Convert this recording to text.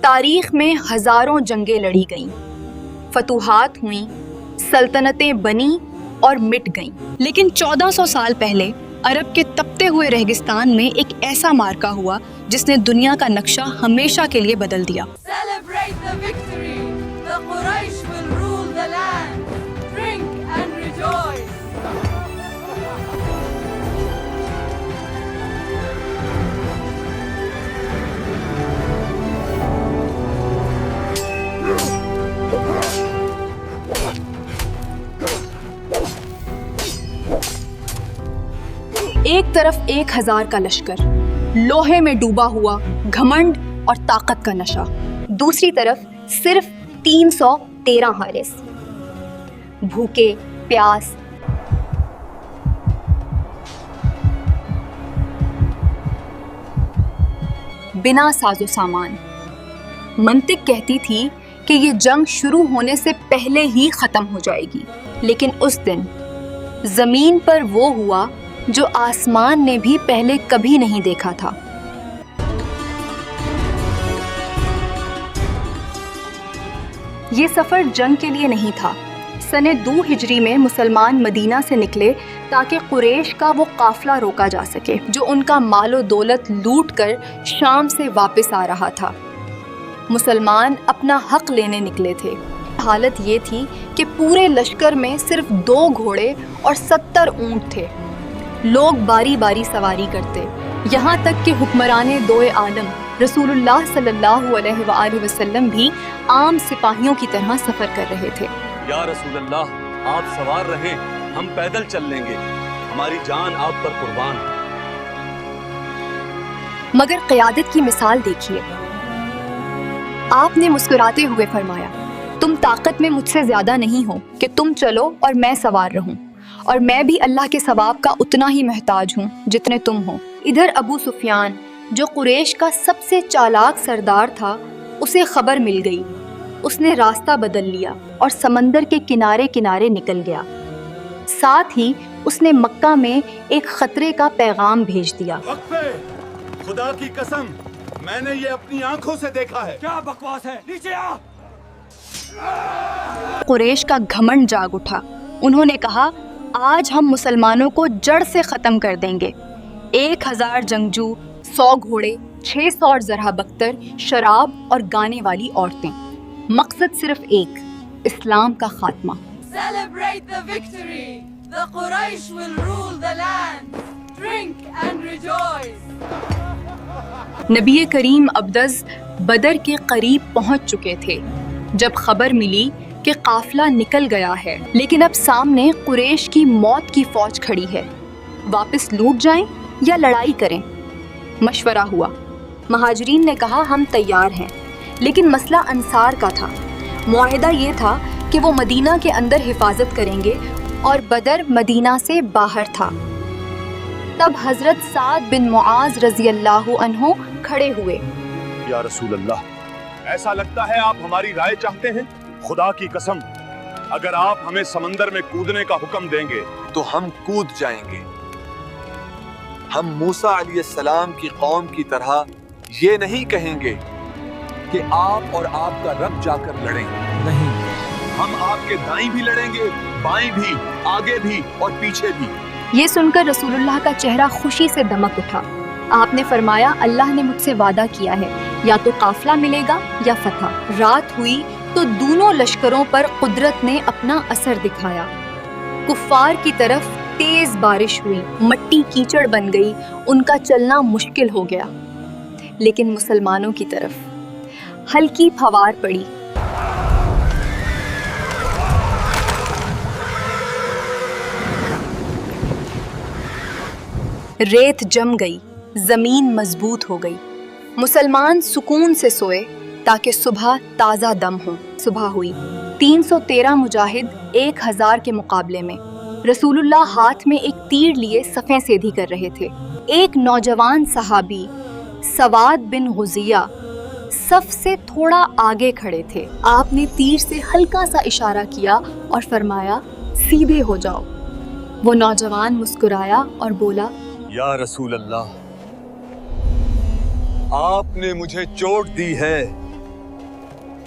تاریخ میں ہزاروں جنگیں لڑی گئیں، فتوحات ہوئیں، سلطنتیں بنی اور مٹ گئیں، لیکن 1400 سال پہلے عرب کے تپتے ہوئے ریگستان میں ایک ایسا معرکہ ہوا جس نے دنیا کا نقشہ ہمیشہ کے لیے بدل دیا۔ Celebrate the victory. The Quraysh will rule the land. Drink and rejoice. ایک طرف 1000 کا لشکر، لوہے میں ڈوبا ہوا گھمنڈ اور طاقت کا نشہ، دوسری طرف صرف 313 حارس، بھوکے پیاس، بنا ساز و سامان۔ منطق کہتی تھی کہ یہ جنگ شروع ہونے سے پہلے ہی ختم ہو جائے گی، لیکن اس دن زمین پر وہ ہوا جو آسمان نے بھی پہلے کبھی نہیں دیکھا تھا۔ یہ سفر جنگ کے لیے نہیں تھا۔ سنہ 2 ہجری میں مسلمان مدینہ سے نکلے تاکہ قریش کا وہ قافلہ روکا جا سکے جو ان کا مال و دولت لوٹ کر شام سے واپس آ رہا تھا۔ مسلمان اپنا حق لینے نکلے تھے۔ حالت یہ تھی کہ پورے لشکر میں صرف 2 گھوڑے اور 70 اونٹ تھے۔ لوگ باری باری سواری کرتے، یہاں تک کہ حکمران دوئے عالم رسول اللہ صلی اللہ علیہ وآلہ وسلم بھی عام سپاہیوں کی طرح سفر کر رہے تھے۔ یا رسول اللہ، آپ سوار رہیں، ہم پیدل چل لیں گے، ہماری جان آپ پر قربان۔ مگر قیادت کی مثال دیکھیے۔ آپ نے مسکراتے ہوئے فرمایا، تم طاقت میں مجھ سے زیادہ نہیں ہو کہ تم چلو اور میں سوار رہوں، اور میں بھی اللہ کے ثواب کا اتنا ہی محتاج ہوں جتنے تم ہو۔ ادھر ابو سفیان جو قریش کا سب سے چالاک سردار تھا، اسے خبر مل گئی۔ اس نے راستہ بدل لیا اور سمندر کے کنارے کنارے نکل گیا۔ ساتھ ہی اس نے مکہ میں ایک خطرے کا پیغام بھیج دیا۔ وقفے! خدا کی قسم، میں نے یہ اپنی آنکھوں سے دیکھا ہے۔ کیا بکواس ہے؟ نیچے آ! قریش کا گھمنڈ جاگ اٹھا۔ انہوں نے کہا، آج ہم مسلمانوں کو جڑ سے ختم کر دیں گے۔ 1000 جنگجو، 100 گھوڑے، 600 زرہ بختر، شراب اور گانے والی عورتیں، مقصد صرف ایک، اسلام کا خاتمہ۔ Celebrate the victory. The Quraysh will rule the land. Drink and rejoice. نبی کریم ابدز بدر کے قریب پہنچ چکے تھے جب خبر ملی کہ قافلہ نکل گیا ہے، لیکن اب سامنے قریش کی موت کی فوج کھڑی ہے۔ واپس لوٹ جائیں یا لڑائی کریں؟ مشورہ ہوا۔ مہاجرین نے کہا، ہم تیار ہیں، لیکن مسئلہ انصار کا تھا۔ معاہدہ یہ تھا کہ وہ مدینہ کے اندر حفاظت کریں گے اور بدر مدینہ سے باہر تھا۔ تب حضرت سعد بن معاذ رضی اللہ عنہ کھڑے ہوئے۔ یا رسول اللہ، ایسا لگتا ہے آپ ہماری رائے چاہتے ہیں۔ خدا کی قسم، اگر آپ ہمیں سمندر میں کودنے کا حکم دیں گے تو ہم کود جائیں گے۔ ہم موسیٰ علیہ السلام کی قوم کی طرح یہ نہیں کہیں گے کہ آپ اور آپ کا رب جا کر لڑیں۔ نہیں، ہم آپ کے دائیں بھی لڑیں گے، بائیں بھی، آگے بھی اور پیچھے بھی۔ یہ سن کر رسول اللہ کا چہرہ خوشی سے دمک اٹھا۔ آپ نے فرمایا، اللہ نے مجھ سے وعدہ کیا ہے، یا تو قافلہ ملے گا یا فتح۔ رات ہوئی تو دونوں لشکروں پر قدرت نے اپنا اثر دکھایا۔ کفار کی طرف تیز بارش ہوئی، مٹی کیچڑ بن گئی، ان کا چلنا مشکل ہو گیا، لیکن مسلمانوں کی طرف ہلکی پھوار پڑی۔ ریت جم گئی، زمین مضبوط ہو گئی۔ مسلمان سکون سے سوئے تاکہ صبح تازہ دم ہو۔ صبح ہوئی، 313 مجاہد 1000 کے مقابلے میں۔ رسول اللہ ہاتھ میں ایک تیر لیے صفیں سیدھی کر رہے تھے۔ ایک نوجوان صحابی سواد بن غزیہ صف سے تھوڑا آگے کھڑے تھے۔ آپ نے تیر سے ہلکا سا اشارہ کیا اور فرمایا، سیدھے ہو جاؤ۔ وہ نوجوان مسکرایا اور بولا، یا رسول اللہ، آپ نے مجھے چوٹ دی ہے